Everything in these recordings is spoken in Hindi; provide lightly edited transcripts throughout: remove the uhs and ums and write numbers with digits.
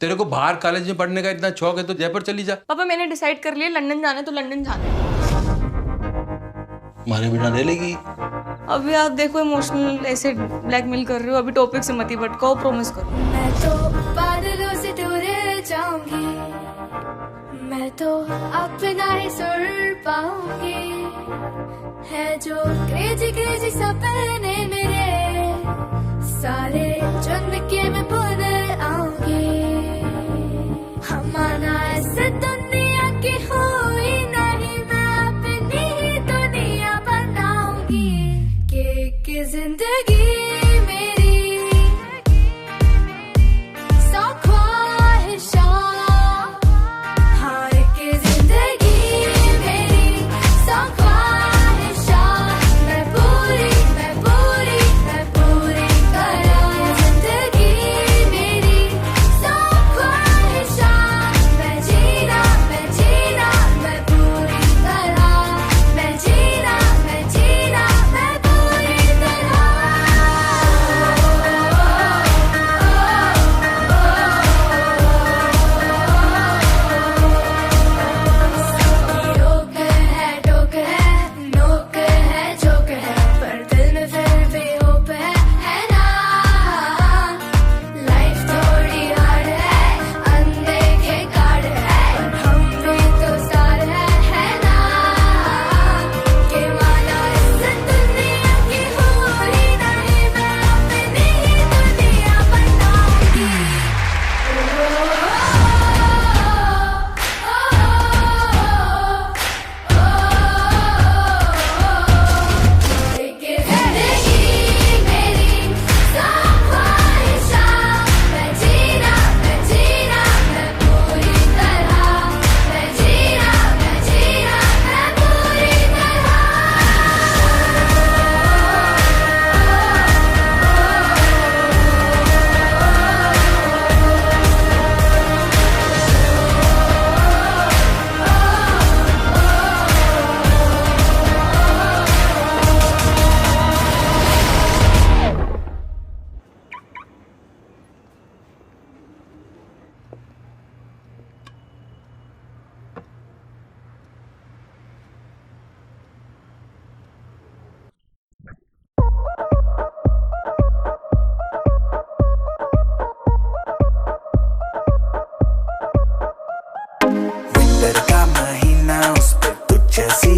तेरे को बाहर कॉलेज में पढ़ने का इतना शौक है तो जयपुर चली जा। पापा मैंने डिसाइड कर लिया लंदन जाना है तो लंदन जाना है। मारे बिना ले लेगी। अभी आप देखो इमोशनल ऐसे ब्लैकमेल कर रहे हो, अभी टॉपिक से मत ही भटकाओ, प्रॉमिस करो। मैं तो बादलों से दूर जाऊंगी, मैं तो अपना ही सुर पाऊंगी, है जो क्रेजी क्रेजी सपने मेरे सारे चुन के मैं भूल आऊंगी। हमारा ऐसे दुनिया की हुई नहीं, मैं अपनी ही दुनिया बनाऊंगी कि जिंदगी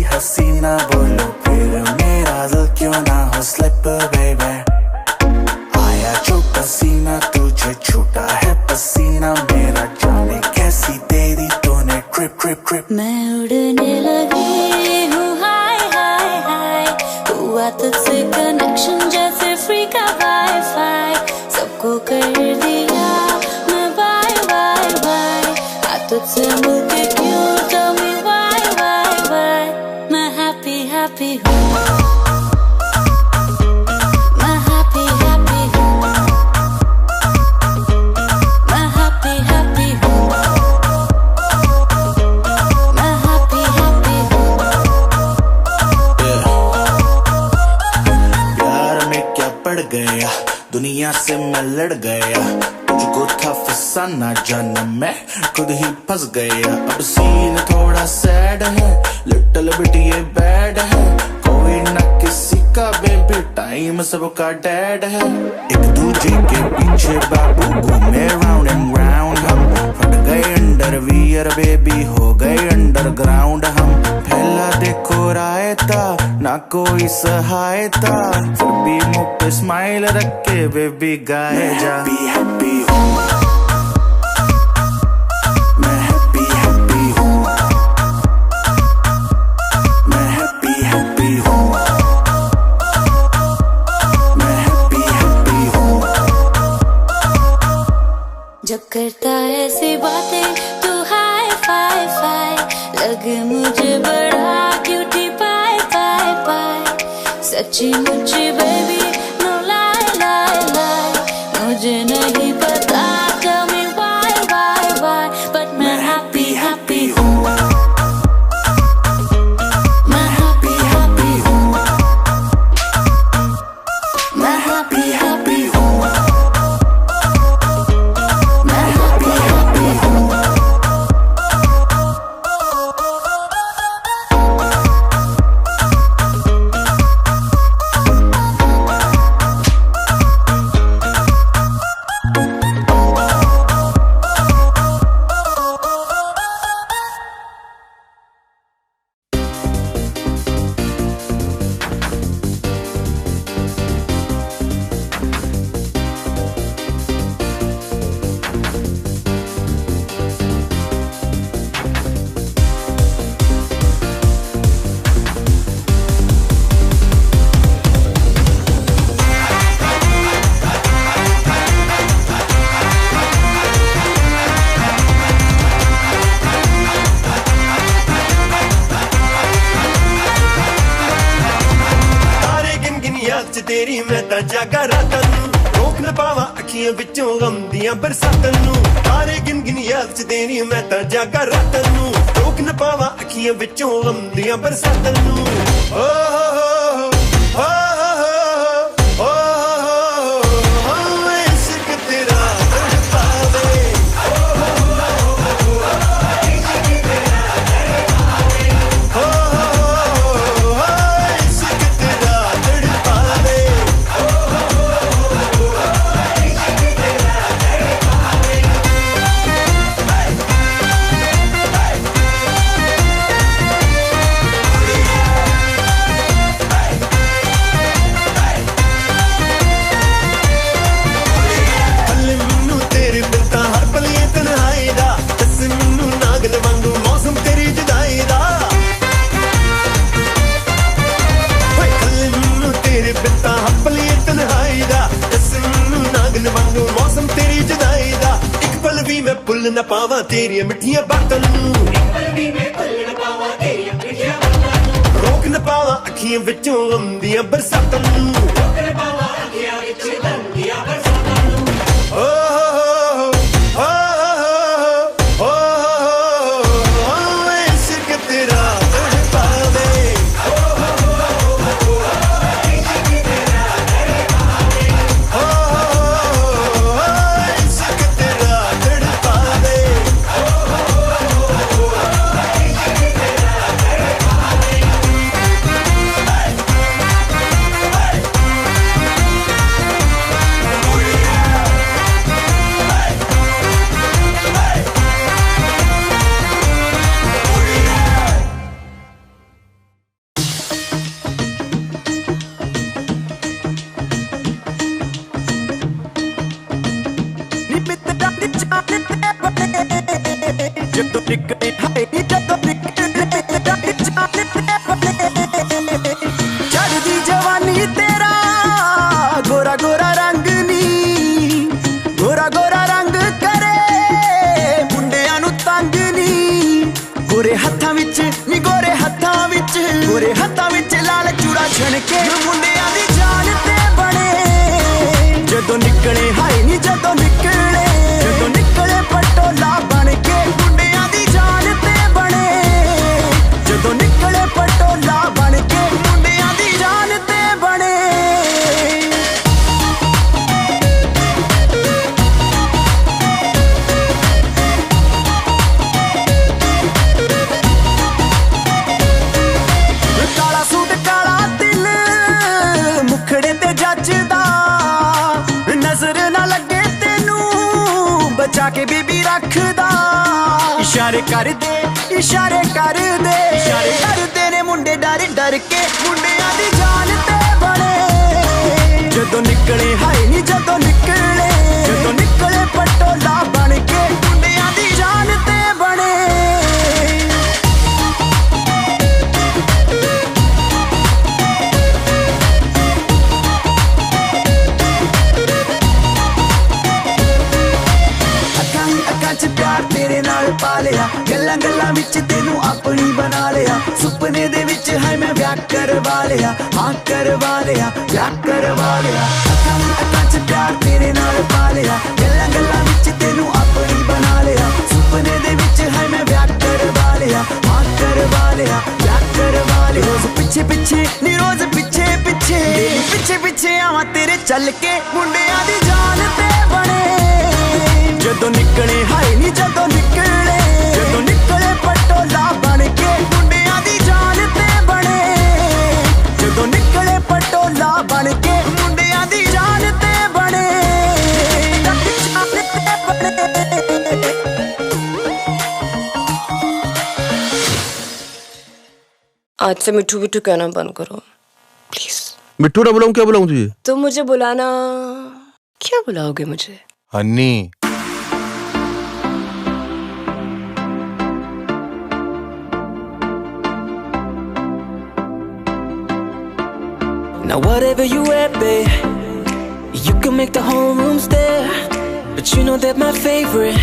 हसीना बोलो फिर मेरा दिल क्यों ना हो स्लिप बेबी। आया जो पसीना तुझे छूटा है पसीना मेरा, जाने कैसी तेरी तूने ट्रिप ट्रिप ट्रिप। मैं उड़ने लगी हूँ हाय हाय हाय, हुआ तुझसे कनेक्शन जैसे फ्री का वाईफाई, सबको कर दिया मैं बाय बाय बाय। तुझसे मिलके क्यों tell me why मैं happy हूँ, मैं happy हूँ, मैं happy हूँ, मैं happy हूँ। यार मैं क्या पड़ गया, दुनिया से मैं लड़ गया, तुझको था फसाना जाना मैं खुद ही फंस गया। अब सीन थोड़ा सैड है, लिटिल बिट ये बैड है, कोई ना किसी का बेबी टाइम सबका डैड है। एक दूजे के पीछे बाबू घूमे राउंड एंड राउंड, हम फट गए अंडरवियर बेबी हो गए अंडरग्राउंड। हम फैला देखो रायता ना कोई सहायता, फिर भी मुंह पे स्माइल रख के बेबी गाए जा। हैप्पी हूँ मैं, हैप्पी हूँ मैं, हैप्पी हूँ मैं, हैप्पी हूँ। जब करता ऐसी बातें तू हाय फाय फाय, लगे मुझे बड़ा क्यूटी पाए पाए पाए। सच्ची मुझे बेबी नो लाई लाई लाई, मुझे नहीं पता tell me why but मैं happy हूँ, मैं happy हूँ, मैं happy हूँ, मैं happy ਤੇਰੀ ਮੈਂ ਤਾਂ ਜਾਗਾ ਰਾਤਾਂ ਨੂੰ ਰੋਕ ਨਾ ਪਾਵਾਂ ਅੱਖੀਆਂ ਵਿੱਚੋਂ ਗਮ ਦੀਆਂ ਬਰਸਾਤਾਂ ਨੂੰ ਤਾਰੇ ਗਿਣ ਗਿਣ ਯਾਦ ਚ ਦੇਣੀ ਮੈਂ ਤਾਂ ਜਾਗਾ ਰਾਤਾਂ ਨੂੰ ਰੋਕ ਨਾ ਪਾਵਾਂ ਅੱਖੀਆਂ ਵਿੱਚੋਂ ਗਮ ਦੀਆਂ ਬਰਸਾਤਾਂ ਨੂੰ ਓ ਨਾ ਪਾਵਾਂ ਤੇਰੀਆਂ ਮਿੱਠੀਆਂ ਬਾਤਾਂ ਨੂੰ ਇੱਕ ਪਲ ਵੀ ਮੈਂ ਭੁੱਲ ਨਾ ਪਾਵਾਂ ਤੇਰੀਆਂ ਮਿੱਠੀਆਂ ਬਾਤਾਂ ਨੂੰ ਰੋਕ ਨਾ ਪਾਵਾਂ ਅੱਖੀਆਂ ਵਿੱਚੋਂ ਗਮ ਦੀਆਂ ਬਰਸਾਤਾਂ ਨੂੰ ਰੋਕ ਨਾ ਪਾਵਾਂ ਅੱਖੀਆਂ ਵਿੱਚ ਗਮ ਦੀਆਂ ਬਰਸਾਤਾਂ ਨੂੰ ਇਸ਼ਕ ਤੇਰਾ ਤੜਪਾਵੇ ਜਦੋਂ ਨਿਕਲੇ ਹਾਏ ਜਦੋਂ ਨਿਕਲੇ ਚੜ੍ਹਦੀ ਜਵਾਨੀ ਤੇਰਾ ਗੋਰਾ ਗੋਰਾ ਰੰਗ ਨੀ ਗੋਰਾ ਗੋਰਾ ਰੰਗ ਕਰੇ ਮੁੰਡਿਆਂ ਨੂੰ ਤੰਗ ਨੀ ਗੋਰੇ ਹੱਥਾਂ ਵਿੱਚ ਨੀ ਗੋਰੇ ਹੱਥਾਂ ਵਿੱਚ ਲਾਲ ਚੂੜਾ ਛਣ ਕੇ ਮੁੰਡਿਆਂ ਦੀ ਜਾਨ ਤੇ ਬਣੇ ਜਦੋਂ ਨਿਕਲੇ ਹਾਏ ਨੀ ਜਦੋਂ ਨਿਕਲੇ ਪਟੋਲਾ ਬਣ ਕੇ ਮੁੰਡਿਆਂ ਦੀ ਜਾਨ ਤੇ ਬਣੇ ਜਦੋਂ ਨਿਕਲੇ ਪਟੋਲਾ ਬਣ ਕੇ ਮੁੰਡਿਆਂ ਦੀ ਜਾਨ ਤੇ ਬਣੇ ਕਾਲਾ ਸੂਟ ਕਾਲਾ ਦਿਲ ਮੁਖੜੇ ਤੇ ਜੱਜਦਾ ਨਜ਼ਰ ਨਾ ਲੱਗੇ ਬਚਾ ਕੇ ਬੀਬੀ ਰੱਖਦਾ ਇਸ਼ਾਰੇ ਕਰਦੇ ਨੇ ਮੁੰਡੇ ਡਰ ਕੇ ਮੁੰਡਿਆਂ ਦੀ ਜਾਨ ਤੇ ਬਣੇ ਜਦੋਂ ਨਿਕਲੇ ਹਾਏ ਨੀ ਜਦੋਂ ਨਿਕਲੇ ਪਟੋਲਾ ਬਣ ਕੇ ਮੁੰਡਿਆਂ ਦੀ ਜਾਨ ਤੇ ਬਣੇ ਚ ਪਿਆਰ ਤੇਰੇ ਨਾਲ ਪਾ ਲਿਆ ਗੱਲਾਂ ਵਿੱਚ ਤੈਨੂੰ ਆਪਣੀ ਬਣਾ ਲਿਆ ਸੁਪਨੇ ਦੇ ਵਿੱਚ ਹੈ ਮੈਂ ਵਿਆਹ ਕਰਵਾ ਲਿਆ ਹਾਂ ਕਰਵਾ ਲਿਆ ਵਿਆਹ ਕਰਵਾ ਲਿਆ ਅੱਖਾਂ ਚ ਪਿਆਰ ਤੇਰੇ ਨਾਲ ਪਾ ਲਿਆ ਗੱਲਾਂ ਵਿੱਚ ਤੈਨੂੰ ਆਪਣੀ ਬਣਾ ਲਿਆ ਸੁਪਨੇ ਦੇ ਵਿੱਚ ਹੈ ਮੈਂ ਵਿਆਹ ਕਰਵਾ ਲਿਆ ਹਾਂ ਕਰਵਾ ਲਿਆ ਵਿਆਹ ਕਰਵਾ ਲਿਆ ਰੋਜ਼ ਪਿੱਛੇ ਨੀ ਰੋਜ਼ ਪਿੱਛੇ ਆਵਾਂ ਤੇਰੇ ਚੱਲ ਕੇ ਮੁੰਡਿਆਂ ਦੀ ਜਾਨ ਤੇ ਬਣੇ ਜਦੋਂ ਨਿਕਲੇ ਹਾਏ ਨੀ ਜਦੋਂ ਨਿਕਲੇ ਪਟੋਲਾ ਬਣ ਕੇ ਮੁੰਡਿਆਂ ਦੀ ਜਾਨ ਤੇ ਬਣੇ ਜਦੋਂ ਨਿਕਲੇ ਪਟੋਲਾ ਬਣ ਕੇ ਮੁੰਡਿਆਂ ਦੀ ਜਾਨ ਤੇ ਬਣੇ आज से मिट्टू मिट्टू कहना बंद करो प्लीज। मिट्टू ना बुलाऊं, क्या बुलाऊं तुझे? तुम मुझे बुलाना, क्या बुलाओगे मुझे? हन्नी। Now whatever you at, babe, you can make the whole room stare, but you know that my favorite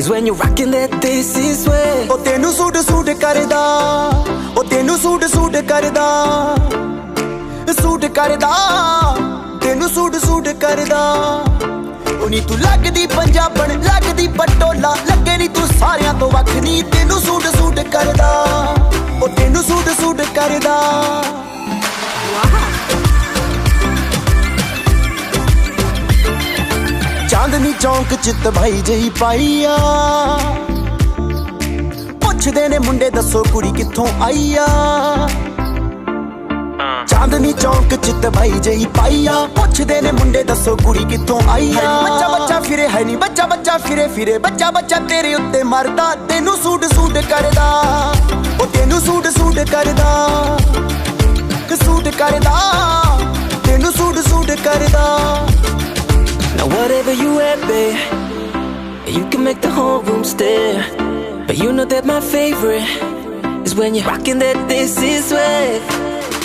is when you're rocking that this is way. Oh tenu suit karda, oh tenu suit karda, suit करदा तेनू सूट सूट करदा नी तू लगदी पंजाबन लगदी पटोला लगे नी तू सारियां तो वख नी तेनू सूट सूट करदा ओ तेनू सूट सूट करदा चांदनी चौंक चित भाई जही पाईया पुछदे ने मुंडे दसो कुड़ी कित्थों आईया चांदनी चौंक चित भाई जही पाईया पुछदे ने मुंडे दसो कुड़ी कित्थों आईया बच्चा बच्चा फिरे है नी बच्चा बच्चा फिरे फिरे बच्चा बच्चा तेरे उत्ते मरदा तेनू सूट सूट करदा ओ तेनू सूट सूट करदा सूट करदा तेनू सूट सूट करदा Now whatever you at, babe, you can make the whole room stare. But you know that my favorite is when you're rocking that this is way.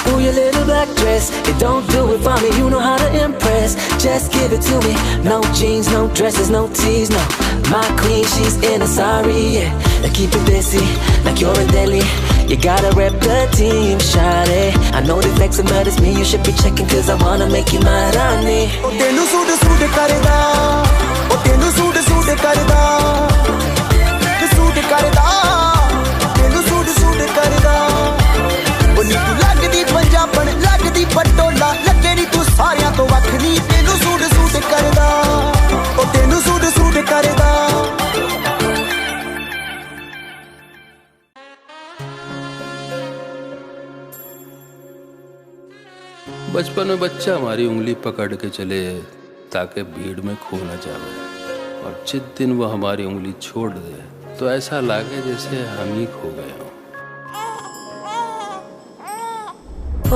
Ooh, your little black dress, it don't do it for me, you know how to impress. Just give it to me, no jeans, no dresses, no tees, no. My queen, she's in a sari, yeah. Now keep it busy, like you're in Delhi. You gotta rep the team, shawty. I know they flexing, but it's me you should be checking, cause I wanna make you my Rani. Oh, tenu suit suit karda, oh, tenu suit suit karda, suit karda, tenu suit suit karda. Oh, नी तू लगदी पंजाबन लगदी पटोला लगे नी तू सारियां तो वख नी तेनू सूट सूट करदा ओ तेनू सूट सूट करदा बचपन में बच्चा हमारी उंगली पकड़ के चले ताकि भीड़ में खो न जावे और जिस दिन वो हमारी उंगली छोड़ दे तो ऐसा लागे जैसे हम ही खो गए हों।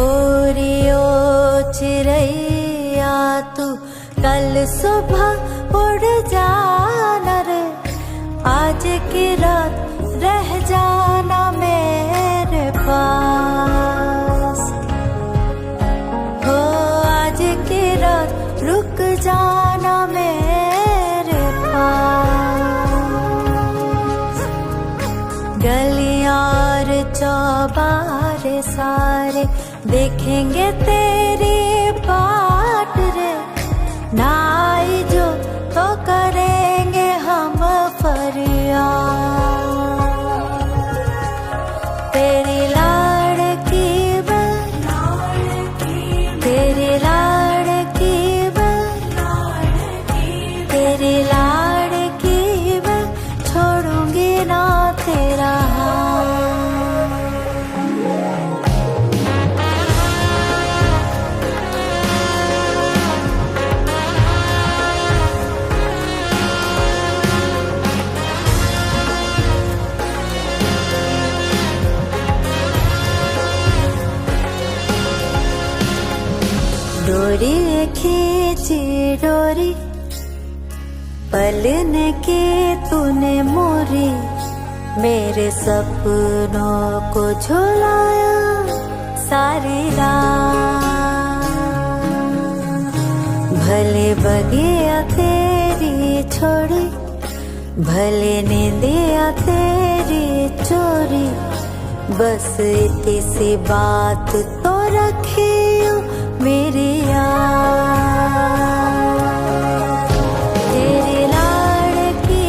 ओरियो चिड़ैया तू कल सुबह उड़ जाना रे आज की रात रह जाना मेरे पास हो आज की रात रुक जाना मेरे पास गलियां और चौबारे सारे देखेंगे तेरी बाट रे ना आई जो तो करेंगे हम फरियाद तेरी लाड़की तेरी लाड़की तेरी लाड़की छोड़ूंगी ना तेरा डोरी खींची डोरी पलने की तूने मोरी मेरे सपनों को झुलाया सारी रात भले बगिया तेरी छोड़ी भले नींदिया तेरी चोरी बस इतनी सी बात तो रखी मेरी तेरी लाड़की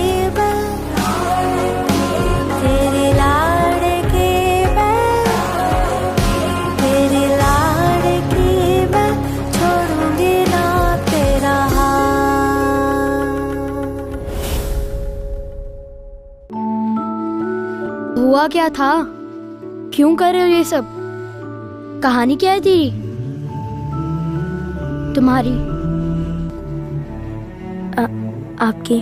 तेरी लाड़की तेरी लाड़की छोड़ूंगी ना तेरा हुआ क्या था? क्यों कर रहे हो ये सब? कहानी क्या है तेरी तुम्हारी आपकी?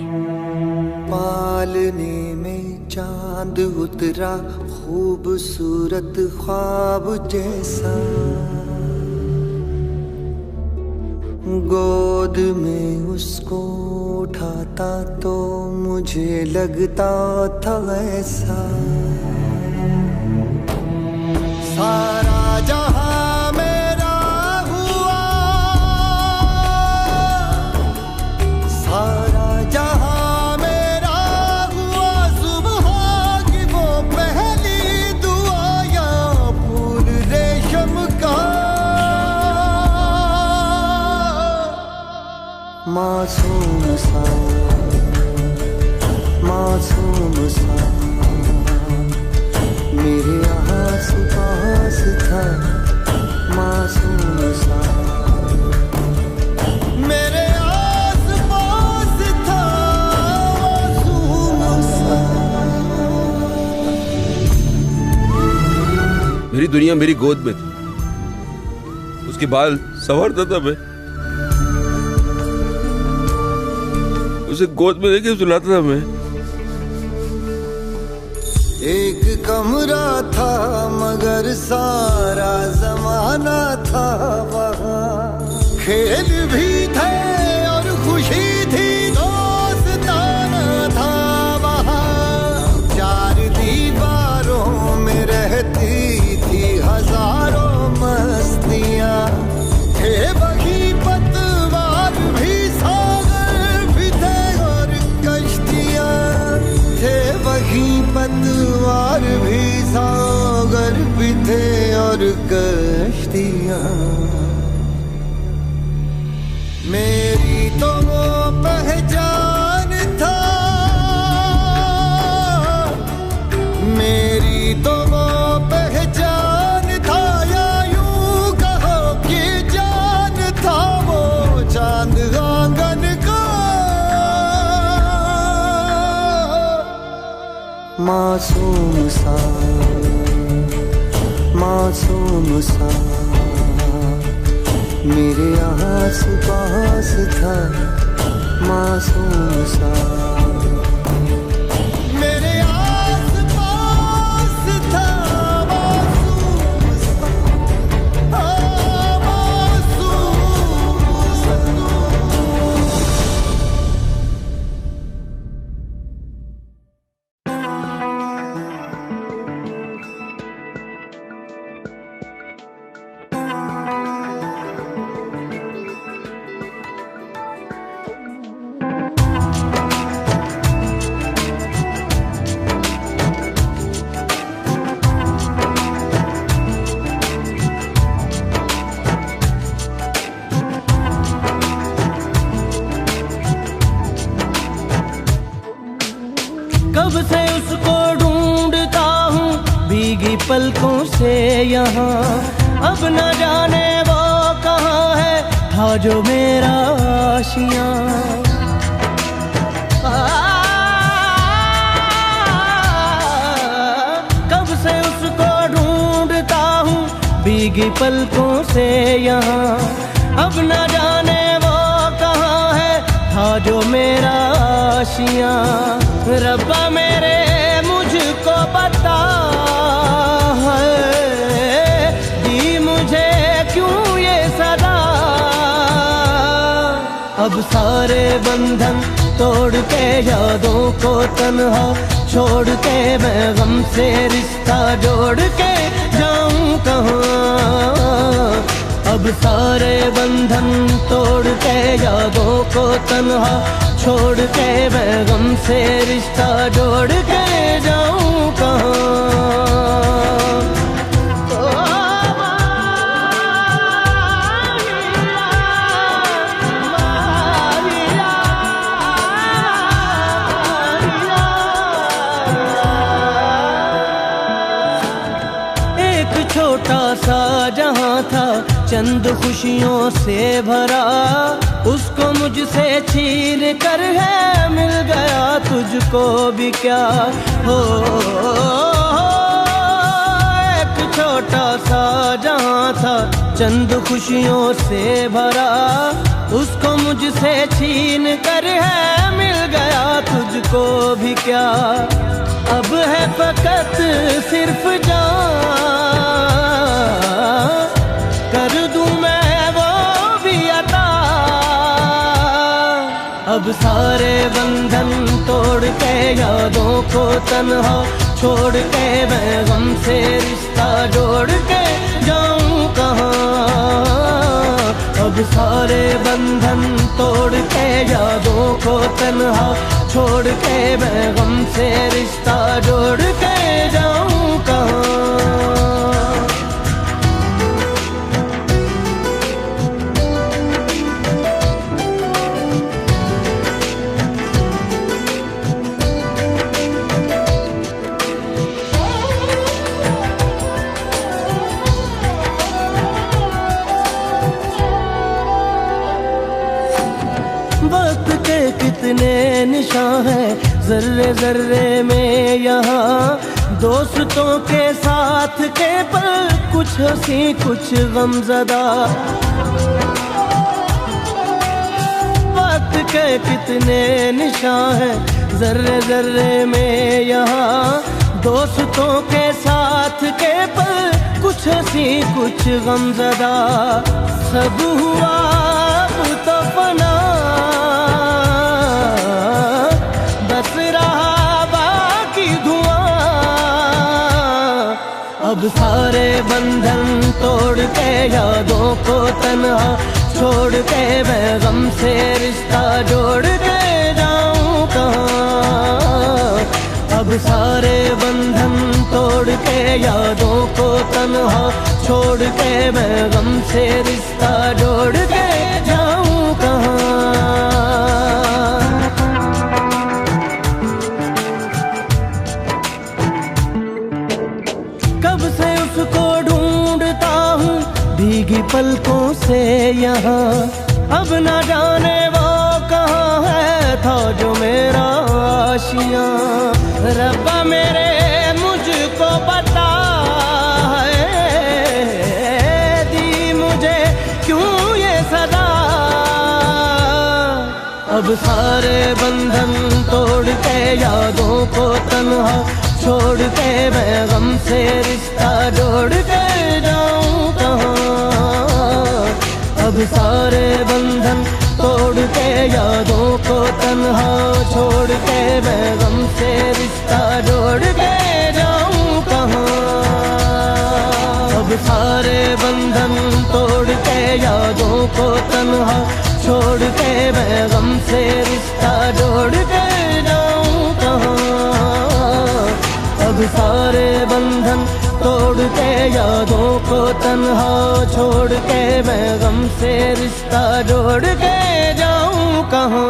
पालने में चांद उतरा खूबसूरत ख्वाब जैसा गोद में उसको उठाता तो मुझे लगता था ऐसा सारा जहां मेरा हुआ सारा जहां मेरा हुआ सुबह की वो पहली दुआ या फूल रेशम का मासूम सा मासूम सा मेरे आस पास था मासूम सा मेरे आस पास था मासूम सा। मेरी दुनिया मेरी गोद में थी, उसके बाल संवारता था मैं, उसे गोद में लेके सुलाता था मैं। एक कमरा था मगर सारा जमाना था वहाँ, खेल भी थे और खुशी थी, दोस्ताना था वहाँ। चार दीवारों में रहती थी हजारों मस्तियाँ, थे वही पतवार भी सागर भी थे और कश्तियाँ, थे वही पतवार भी सागर भी थे और कश्तियाँ। मेरी तो वो पहचान था, मेरी तो वो पहचान था, या यूं कहो कि जान था वो चांद आंगन का। मासूम सा मासूम सा मेरे आस पास था मासूम सा मेरे आस पास था मासूम सा मासूम सा। कब से उसको ढूंढता हूँ भीगी पलकों से यहाँ, अब न जाने वो कहाँ है, था जो मेरा आशियाँ। कब से उसको ढूंढता हूँ भीगी पलकों से यहाँ, अब न जाने वो कहाँ है, था जो मेरा आशियाँ। रब्बा मेरे मुझको बता है दी मुझे क्यों ये सदा, अब सारे बंधन तोड़ के यादों को तन्हा छोड़ के मैं गम से रिश्ता जोड़ के जाऊं कहाँ। अब सारे बंधन तोड़ के यादों को तन्हा छोड़ के मैं गम से रिश्ता जोड़ के जाऊं कहाँ। एक छोटा सा जहां था चंद खुशियों से भरा, उसको मुझसे छीन कर है मिल गया तुझको भी क्या हो। एक छोटा सा जहां था चंद खुशियों से भरा, उसको मुझसे छीन कर है मिल गया तुझको भी क्या। अब है फकत सिर्फ जान कर दूं मैं वो भी अता। अब सारे बंधन तोड़ के यादों को तन्हा छोड़ के मैं गम से रिश्ता जोड़ के जाऊं कहाँ। अब सारे बंधन तोड़ के यादों को तन्हा छोड़ के मैं गम से रिश्ता जोड़ के जाऊं कहाँ। वक्त के कितने निशान हैं जर्रे जर्रे में यहाँ, दोस्तों के साथ के पल कुछ हंसी कुछ गमज़दा। वक्त के कितने निशान हैं जर्रे जर्रे में यहाँ, दोस्तों के साथ के पल कुछ हंसी कुछ गमज़दा। सब हुआ तो फना, बस रहा बाकी धुआं। अब सारे बंधन तोड़ के यादों को तन्हा छोड़ के मैं गम से रिश्ता जोड़ के जाऊं कहाँ। अब सारे बंधन तोड़ के यादों को तन्हा छोड़ के मैं गम से रिश्ता जोड़ के जाऊं कहाँ। कब से उसको ढूंढता हूँ भीगी पलकों से यहाँ, अब न जाने वो कहाँ है था जो मेरा आशियाँ। रब्बा मेरे मुझको बता है, दी मुझे क्यों ये सदा। अब सारे बंधन तोड़ के यादों को तन्हा छोड़ के मैं गम से रिश्ता जोड़ के जाऊं कहाँ। अब सारे बंधन तोड़ के यादों को तन्हा छोड़ के मैं गम से रिश्ता जोड़ के जाऊं कहाँ। अब सारे बंधन तोड़ के यादों को तन्हा छोड़ के मैं गम से रिश्ता जोड़ के जाऊं कहाँ। अब सारे बंधन तोड़ के यादों को तन्हा छोड़ के मैं गम से रिश्ता जोड़ के जाऊं कहाँ।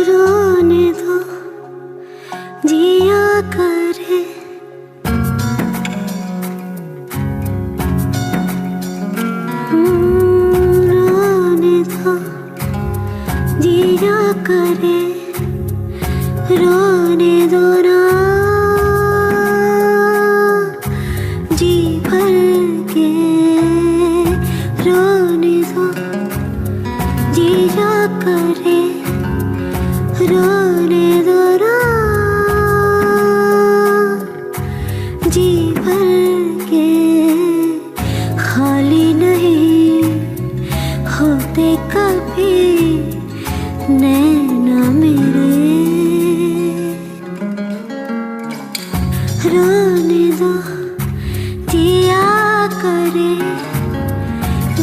रोने दो जिया करे, रोने दो जिया करे, रोने दो ना जी भर के, रोने दो जिया करे, रोने दो ना जी भर के। खाली नहीं होते कभी नैना मेरे, रोने दो जिया करे,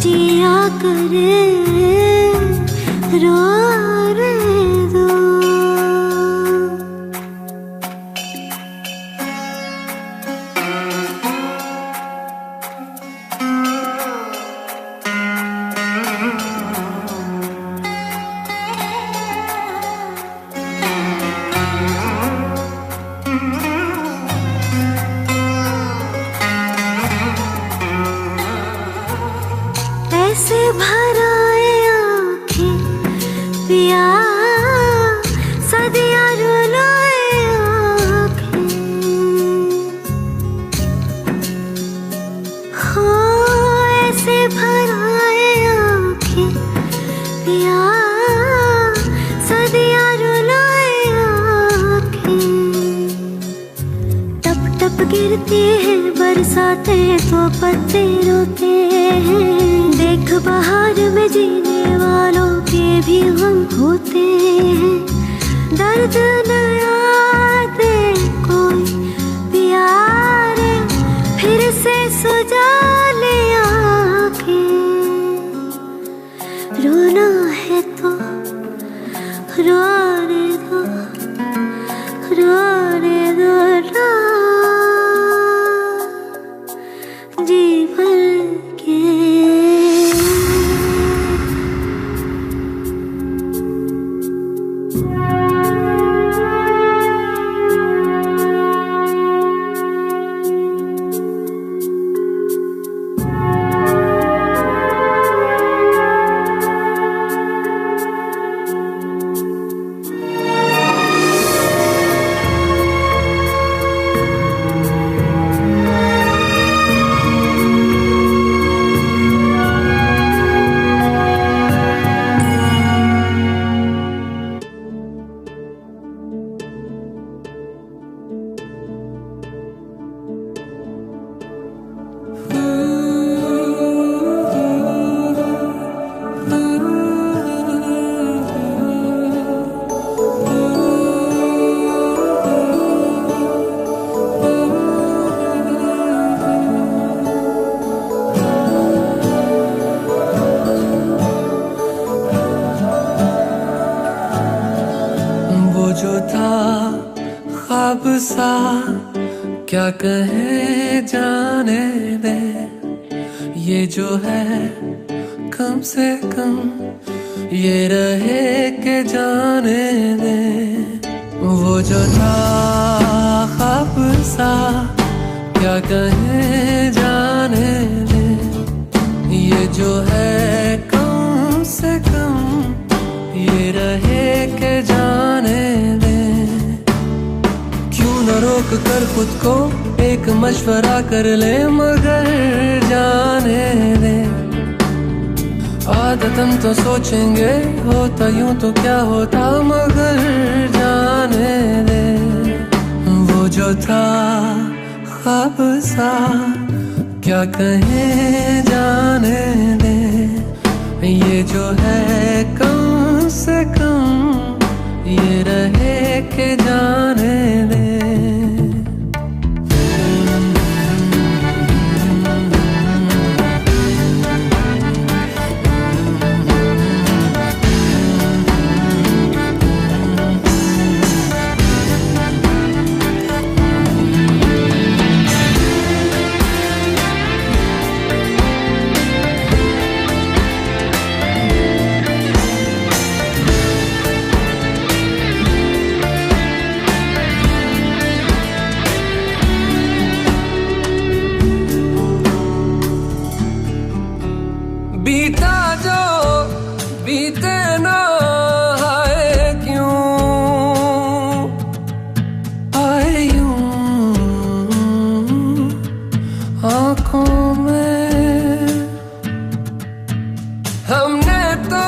जिया करे, रोने दो। ऐसे भराए आँखें पिया, सदियाँ रुलाए आँखें, हो ऐसे भराए आँखें पिया, सदियाँ रुलाए आँखें। टप टप गिरती है बरसाते तो पत्ते रोते हैं, देख बहार में जीने वालों के भी गम होते हैं। दर्द नया दे कोई प्यारे, फिर से सुजा ले आँखें। रोना है है तो रोने दो, रोने दो ना जी भर के। सा क्या कहे जाने दे, ये जो है कम से कम ये रहे के जाने दे। वो जो था ख्वाब सा क्या कहे जाने दे, ये जो है कम से कम ये रहे के जाने दे। क्यों न रोक कर खुद को एक मशवरा कर ले, मगर जाने दे। आदतन तो सोचेंगे होता यूं तो क्या होता, मगर जाने दे। वो जो था ख्वाब सा क्या कहे जाने दे, ये जो है कम से कम ये रहे के जाने दे। बीता जो बीते ना आए क्यों, आए यूं आँखों में। हमने तो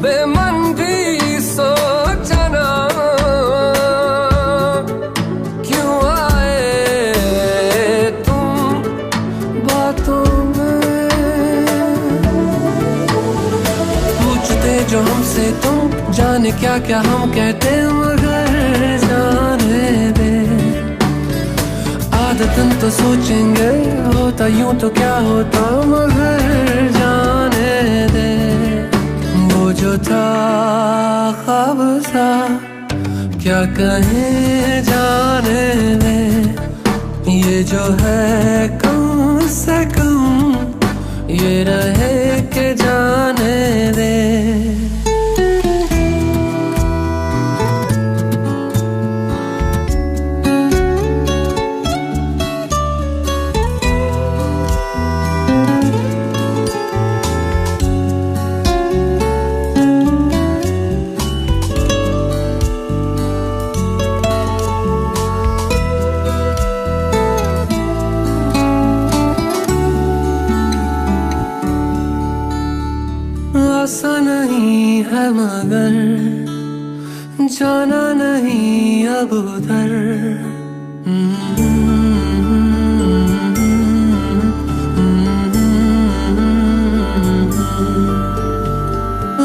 बेमन भी सोचा ना, क्यों आए तुम बातों जो हमसे तुम, जाने क्या क्या हम कहते, मगर जाने दे। आदतन तो सोचेंगे होता यूं तो क्या होता, मगर जाने दे। वो जो था ख्वाब सा क्या कहे जाने दे, ये जो है कम से कम ये रहे के जाने दे। आसा नहीं है मगर जाना नहीं अब उधर।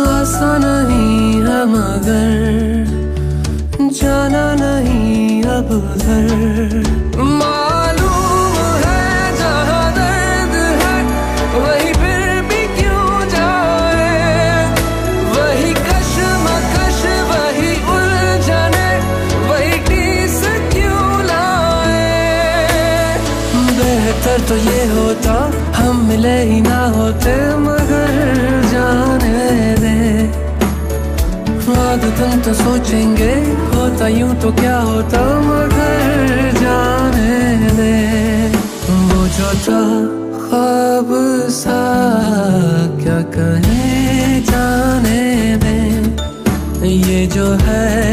आसा नहीं है मगर जाना नहीं अब उधर। मालूम है जहाँ दर्द है वहीं फिर भी क्यों जाए, अगर तो ये होता हम मिले ही ना होते, मगर जाने दे। रात दिन तो सोचेंगे होता यूं तो क्या होता, मगर जाने दे। वो जो था ख्वाब सा क्या कहे जाने दे, ये जो है